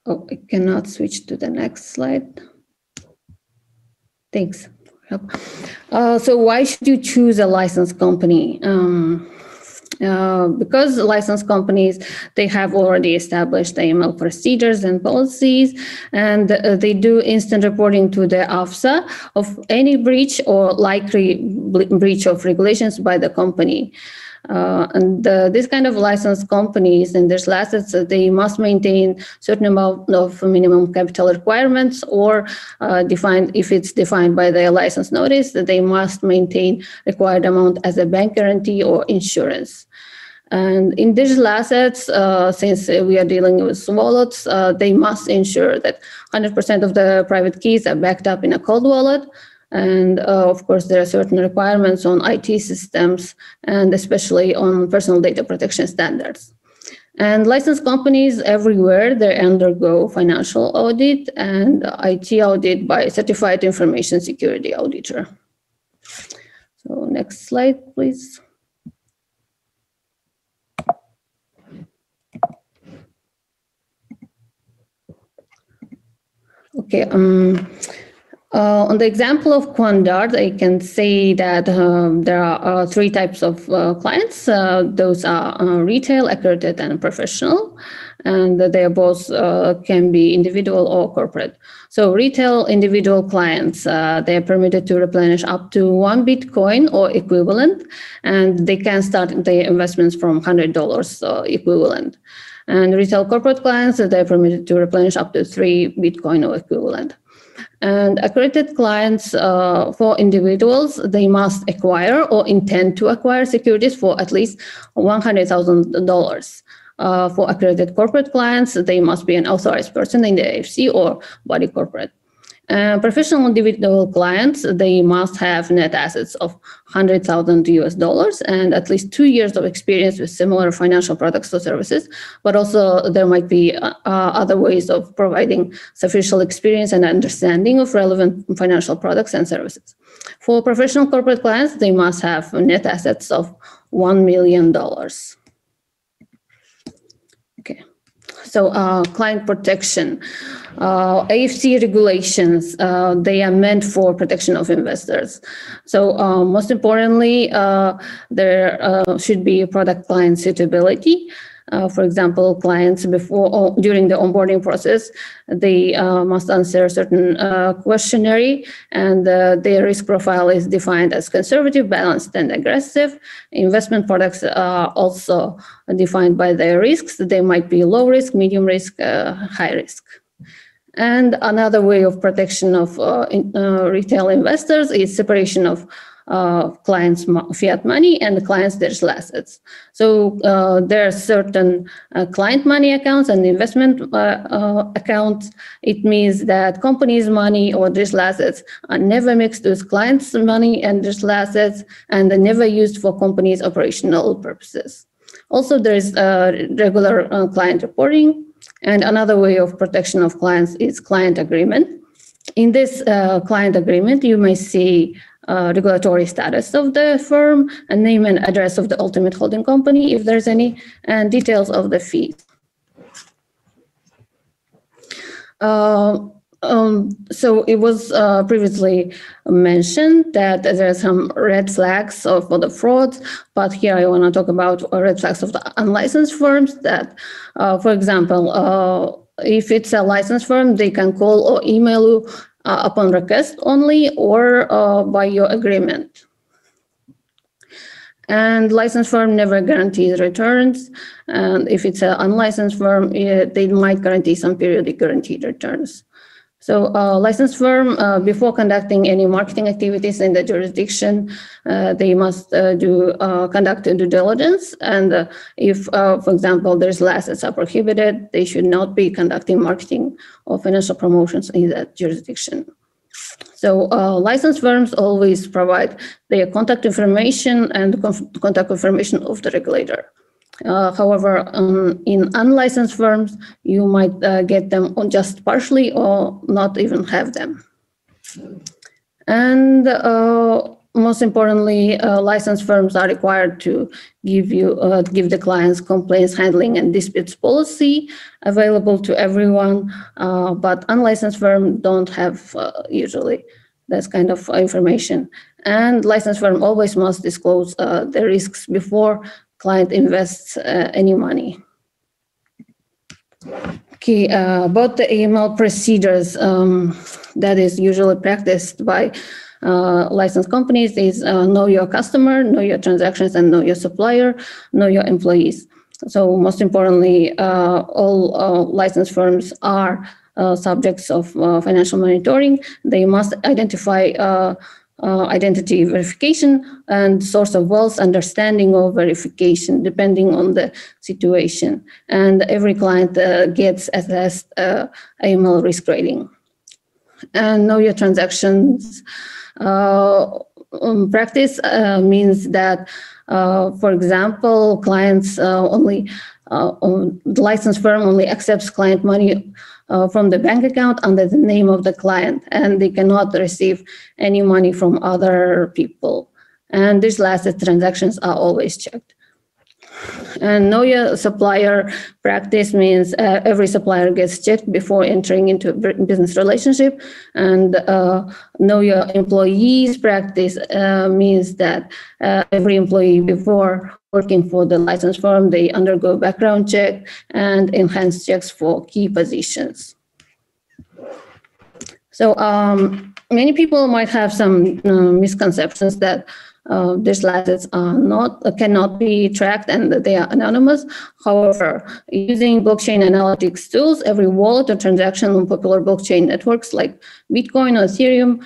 Oh, I cannot switch to the next slide. Thanks. So why should you choose a licensed company? Because licensed companies, they have already established AML procedures and policies, and they do instant reporting to the AFSA of any breach or likely breach of regulations by the company. And this kind of licensed companies and their assets, they must maintain certain amount of minimum capital requirements, or defined, if it's defined by their license notice, that they must maintain required amount as a bank guarantee or insurance. And in digital assets, since we are dealing with wallets, they must ensure that 100% of the private keys are backed up in a cold wallet. And of course, there are certain requirements on IT systems and especially on personal data protection standards. And licensed companies everywhere, they undergo financial audit and IT audit by certified information security auditor. So next slide, please. Okay. On the example of QuantDART, I can say that there are three types of clients. Those are retail, accredited, and professional, and they are both can be individual or corporate. So retail individual clients, they are permitted to replenish up to 1 Bitcoin or equivalent, and they can start their investments from $100 equivalent. And retail corporate clients, they are permitted to replenish up to 3 Bitcoin or equivalent. And accredited clients for individuals, they must acquire or intend to acquire securities for at least $100,000. For accredited corporate clients, they must be an authorized person in the AFSA or body corporate. Professional individual clients, they must have net assets of $100,000 and at least 2 years of experience with similar financial products or services. But also there might be other ways of providing sufficient experience and understanding of relevant financial products and services. For professional corporate clients, they must have net assets of $1 million. Okay. So client protection, AFSA regulations, they are meant for protection of investors. So most importantly, there should be product client suitability. For example, clients during the onboarding process, they must answer a certain questionnaire, and their risk profile is defined as conservative, balanced, and aggressive. Investment products are also defined by their risks. They might be low risk, medium risk, high risk. And another way of protection of retail investors is separation of clients' fiat money and the clients' digital assets. So there are certain client money accounts and investment accounts. It means that companies' money or digital assets are never mixed with clients' money and digital assets, and they're never used for companies' operational purposes. Also, there is regular client reporting. And another way of protection of clients is client agreement. In this client agreement, you may see regulatory status of the firm, a name and address of the ultimate holding company, if there's any, and details of the fees. So it was previously mentioned that there are some red flags for the frauds, but here I want to talk about red flags of the unlicensed firms that, for example, if it's a licensed firm, they can call or email you upon request only or by your agreement. And licensed firm never guarantees returns. And if it's an unlicensed firm, they might guarantee some periodic guaranteed returns. So licensed firm, before conducting any marketing activities in the jurisdiction, they must conduct due diligence. And if, for example, there's assets are prohibited, they should not be conducting marketing or financial promotions in that jurisdiction. So licensed firms always provide their contact information and contact information of the regulator. However, in unlicensed firms, you might get them just partially or not even have them. And most importantly, licensed firms are required to give the clients complaints handling and disputes policy available to everyone, but unlicensed firms don't have usually that kind of information. And licensed firm always must disclose the risks before client invests any money. Okay, about the AML procedures that is usually practiced by licensed companies is know your customer, know your transactions, and know your supplier, know your employees. So most importantly, all licensed firms are subjects of financial monitoring. They must identify identity verification and source of wealth understanding of verification, depending on the situation. And every client gets assessed AML risk rating. And know your transactions practice means that, for example, clients the licensed firm only accepts client money from the bank account under the name of the client, and they cannot receive any money from other people. And these last transactions are always checked. And know your supplier practice means every supplier gets checked before entering into a business relationship. And know your employees practice means that every employee before working for the licensed firm, they undergo background check and enhanced checks for key positions. So many people might have some misconceptions that these assets cannot be tracked and they are anonymous. However, using blockchain analytics tools, every wallet or transaction on popular blockchain networks like Bitcoin or Ethereum,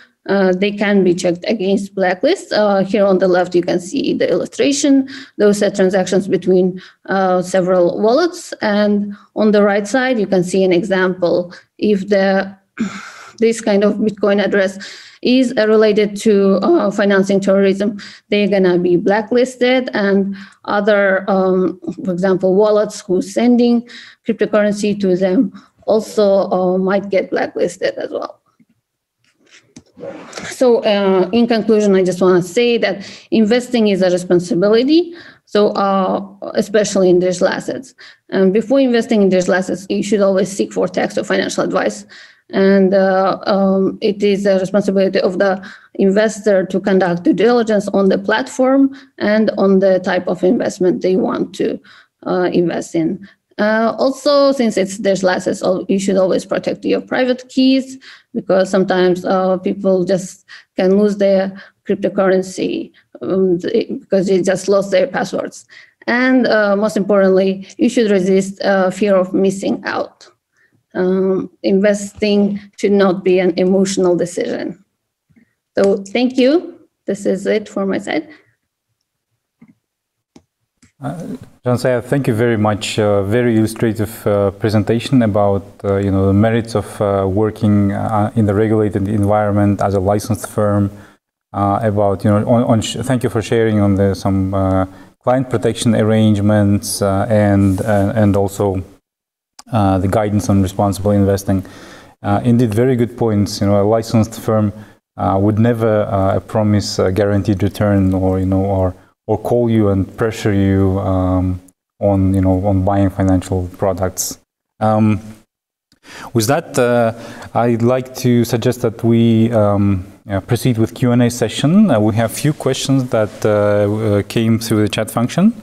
they can be checked against blacklists. Here on the left, you can see the illustration. Those are transactions between several wallets. And on the right side, you can see an example. If this kind of Bitcoin address is related to financing terrorism, they're gonna be blacklisted, and other, for example, wallets who's sending cryptocurrency to them also might get blacklisted as well. So in conclusion, I just want to say that investing is a responsibility. So especially in digital assets. And before investing in digital assets, you should always seek for tax or financial advice. And it is a responsibility of the investor to conduct due diligence on the platform and on the type of investment they want to invest in. Also, since it's digital assets, you should always protect your private keys, because sometimes people just can lose their cryptocurrency because they just lost their passwords. And most importantly, you should resist fear of missing out. Investing should not be an emotional decision. So thank you. This is it for my side. Zhansaya, thank you very much. Very illustrative presentation about the merits of working in the regulated environment as a licensed firm. Thank you for sharing on some client protection arrangements and also the guidance on responsible investing. Indeed, very good points. A licensed firm would never promise a guaranteed return, or call you and pressure you on buying financial products. With that, I'd like to suggest that we proceed with Q&A session. We have a few questions that came through the chat function.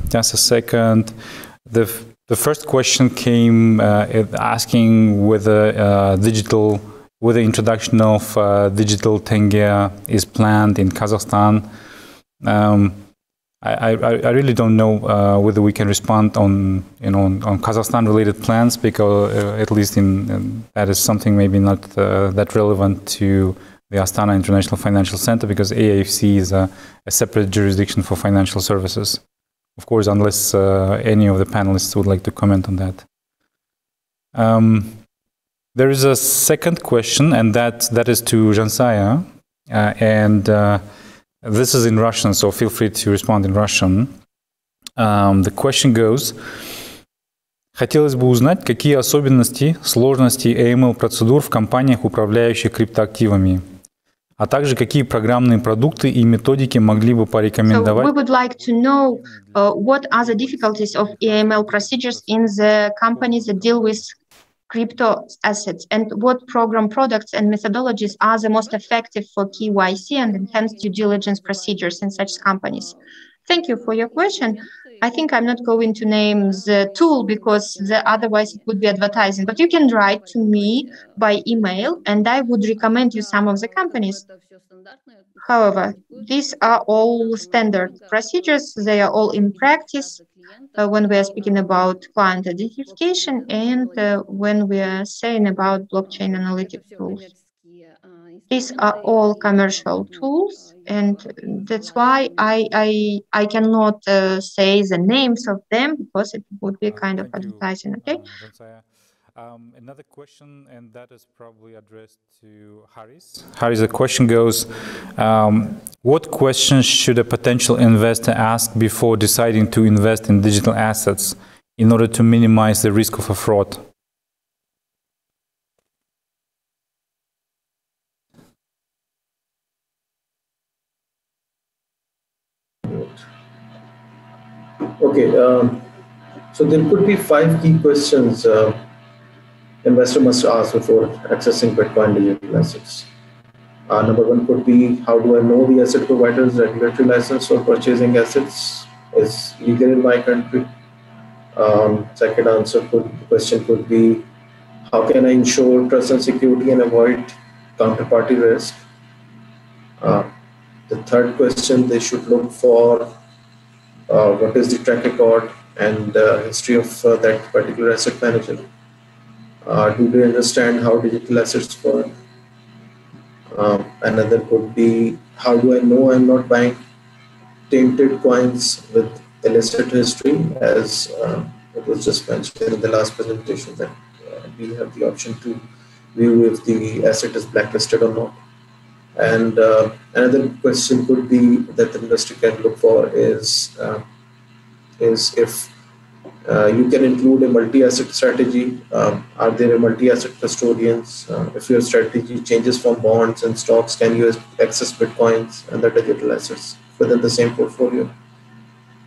Just a second. The first question came asking whether the introduction of digital tenge is planned in Kazakhstan. I really don't know whether we can respond on Kazakhstan-related plans, because at least that is something maybe not that relevant to the Astana International Financial Center, because AFSA is a separate jurisdiction for financial services. Of course, unless any of the panelists would like to comment on that. There is a second question, and that is to Zhansaya, and this is in Russian, so feel free to respond in Russian. The question goes: хотелось бы узнать, какие особенности, сложности AML-процедур в компаниях, управляющих криптоактивами, а также какие программные продукты и методики могли бы порекомендовать. So we would like to know what are the difficulties of AML procedures in the companies that deal with crypto assets, and what program products and methodologies are the most effective for KYC and enhanced due diligence procedures in such companies. Thank you for your question. I think I'm not going to name the tool because otherwise it would be advertising, but you can write to me by email and I would recommend you some of the companies. However, these are all standard procedures. They are all in practice when we are speaking about client identification and when we are saying about blockchain analytic tools. These are all commercial tools, and that's why I cannot say the names of them because it would be kind of advertising. Okay. Another question, and that is probably addressed to Haris. Haris, the question goes, what questions should a potential investor ask before deciding to invest in digital assets in order to minimize the risk of a fraud? Okay, so there could be 5 key questions investor must ask before accessing Bitcoin digital assets. Number 1 could be, how do I know the asset provider's regulatory license for purchasing assets is legal in my country? Second question could be, how can I ensure trust and security and avoid counterparty risk? The third question, they should look for what is the track record and history of that particular asset manager. Do they understand how digital assets work? Another could be, how do I know I'm not buying tainted coins with illicit history, as it was just mentioned in the last presentation that we have the option to view if the asset is blacklisted or not. And another question could be that the investor can look for is if you can include a multi-asset strategy. Are there multi-asset custodians? If your strategy changes from bonds and stocks, can you access Bitcoins and the digital assets within the same portfolio?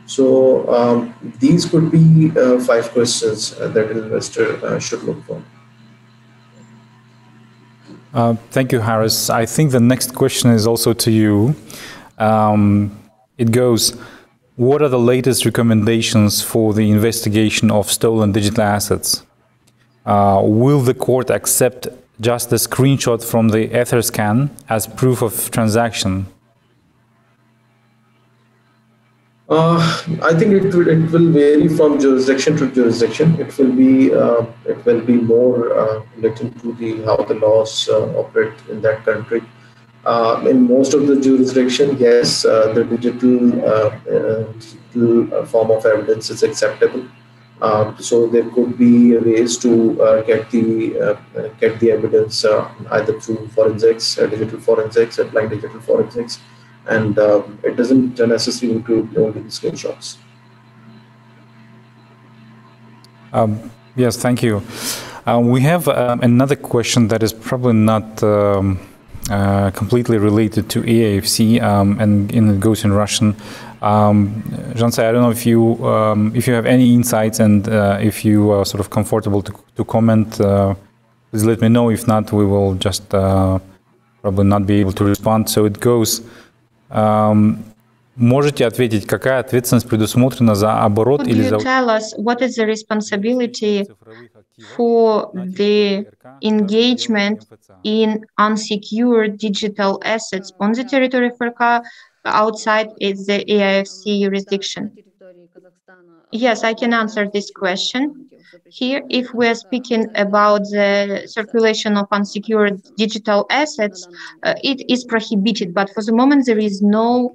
So these could be 5 questions that an investor should look for. Thank you, Haris. I think the next question is also to you. It goes, what are the latest recommendations for the investigation of stolen digital assets? Will the court accept just a screenshot from the Etherscan as proof of transaction? I think it will vary from jurisdiction to jurisdiction. It will be more related to how the laws operate in that country. In most of the jurisdiction, yes, the digital form of evidence is acceptable. So there could be ways to get the evidence either through forensics, digital forensics, applied digital forensics, and it doesn't necessarily include only the screenshots. Yes, thank you. We have another question that is probably not completely related to AFC, and it goes in Russian. Zhansaya, I don't know if you have any insights, and if you are sort of comfortable to comment, please let me know. If not, we will just probably not be able to respond. So it goes. Можете ответить, какая ответственность предусмотрена за оборот или за... Could you tell us what is the responsibility for the engagement in unsecured digital assets on the territory of FRK outside is the AFSA jurisdiction? Yes, I can answer this question. Here, if we are speaking about the circulation of unsecured digital assets, it is prohibited, but for the moment there is no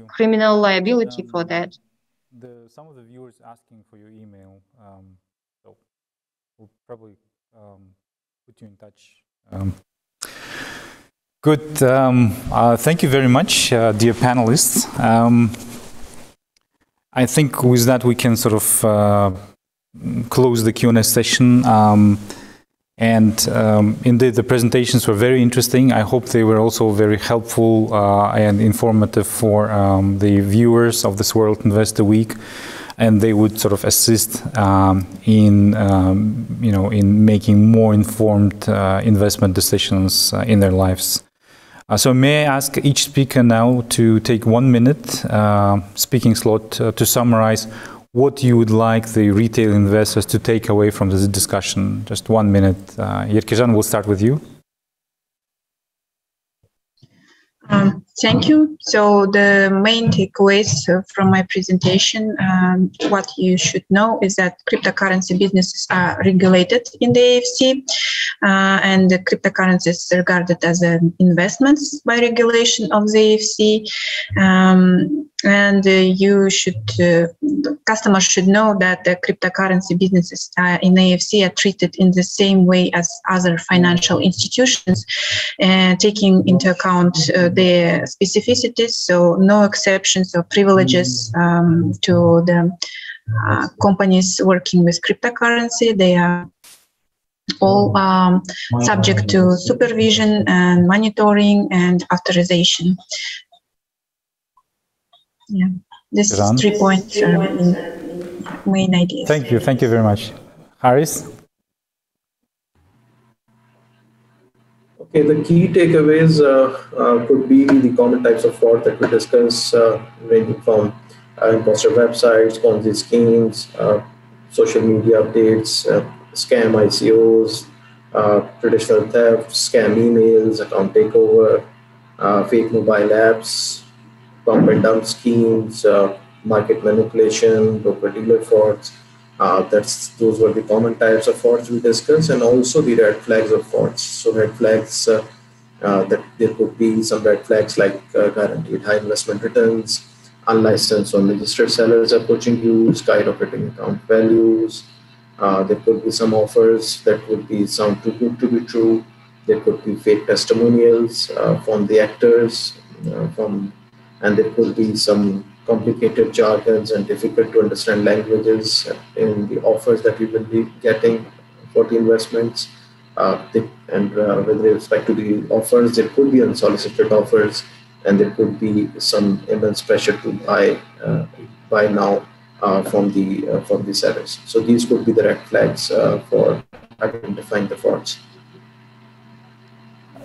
criminal liability for that. Some of the viewers asking for your email, so we'll probably put you in touch. Good. Thank you very much, dear panelists. I think with that we can sort of close the Q&A session. Indeed, the presentations were very interesting. I hope they were also very helpful and informative for the viewers of this World Investor Week, and they would sort of assist in making more informed investment decisions in their lives. So may I ask each speaker now to take 1 minute speaking slot to summarize what you would like the retail investors to take away from this discussion. Just 1 minute. Yerkezhan, we'll start with you. Thank you. So the main takeaways from my presentation, what you should know is that cryptocurrency businesses are regulated in the AFC, and the cryptocurrencies are regarded as investments by regulation of the AFC. And customers should know that the cryptocurrency businesses in AFC are treated in the same way as other financial institutions, taking into account their specificities, so no exceptions or privileges to the companies working with cryptocurrency. They are all subject to supervision and monitoring and authorization. Yeah, this is 3 points in main ideas. Thank you very much. Haris? Okay, the key takeaways could be the common types of fraud that we discuss, ranging from imposter websites, Ponzi schemes, social media updates, scam ICOs, traditional theft, scam emails, account takeover, fake mobile apps, pump and dump schemes, market manipulation, broker-dealer frauds. Those were the common types of frauds we discussed, and also the red flags of frauds. So red flags, that there could be some red flags like guaranteed high investment returns, unlicensed or unregistered sellers approaching you, skyrocketing account values. There could be some offers that would be sound too good to be true. There could be fake testimonials from the actors, and there could be some complicated jargons and difficult to understand languages in the offers that we will be getting for the investments. With respect to the offers, there could be unsolicited offers, and there could be some immense pressure to buy now from the sellers. So these could be the red flags for identifying the frauds.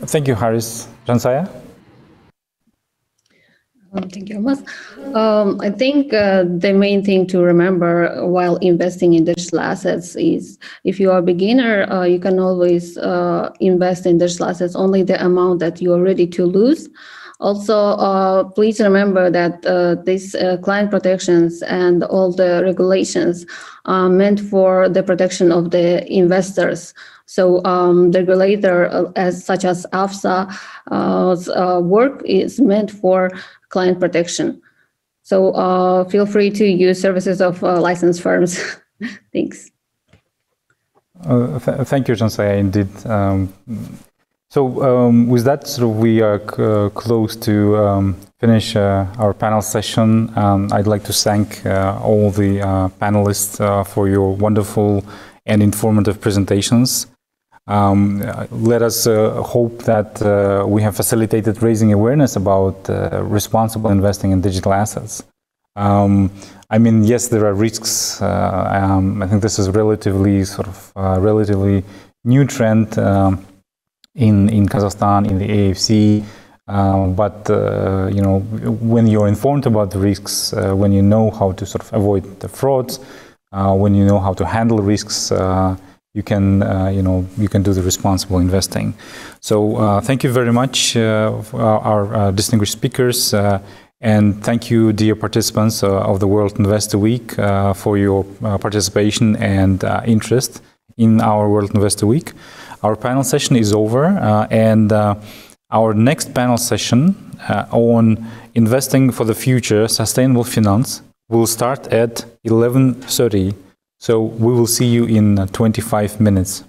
Thank you, Haris. Zhansaya? Thank you, Mas. I think the main thing to remember while investing in digital assets is if you are a beginner, you can always invest in digital assets only the amount that you are ready to lose. Also, please remember that these client protections and all the regulations are meant for the protection of the investors. So the regulator, such as AFSA, work is meant for client protection. So feel free to use services of licensed firms. Thanks. Thank you, Zhansaya, indeed. With that, we are close to finish our panel session. I'd like to thank all the panelists for your wonderful and informative presentations. Let us hope that we have facilitated raising awareness about responsible investing in digital assets. I mean, yes, there are risks. I think this is relatively new trend in Kazakhstan, in the AFC. But you know, when you're informed about the risks, when you know how to avoid the frauds, when you know how to handle risks, you can do the responsible investing. So thank you very much, our distinguished speakers, and thank you, dear participants of the World Investor Week, for your participation and interest in our World Investor Week. Our panel session is over, and our next panel session on investing for the future, sustainable finance, will start at 11:30. So we will see you in 25 minutes.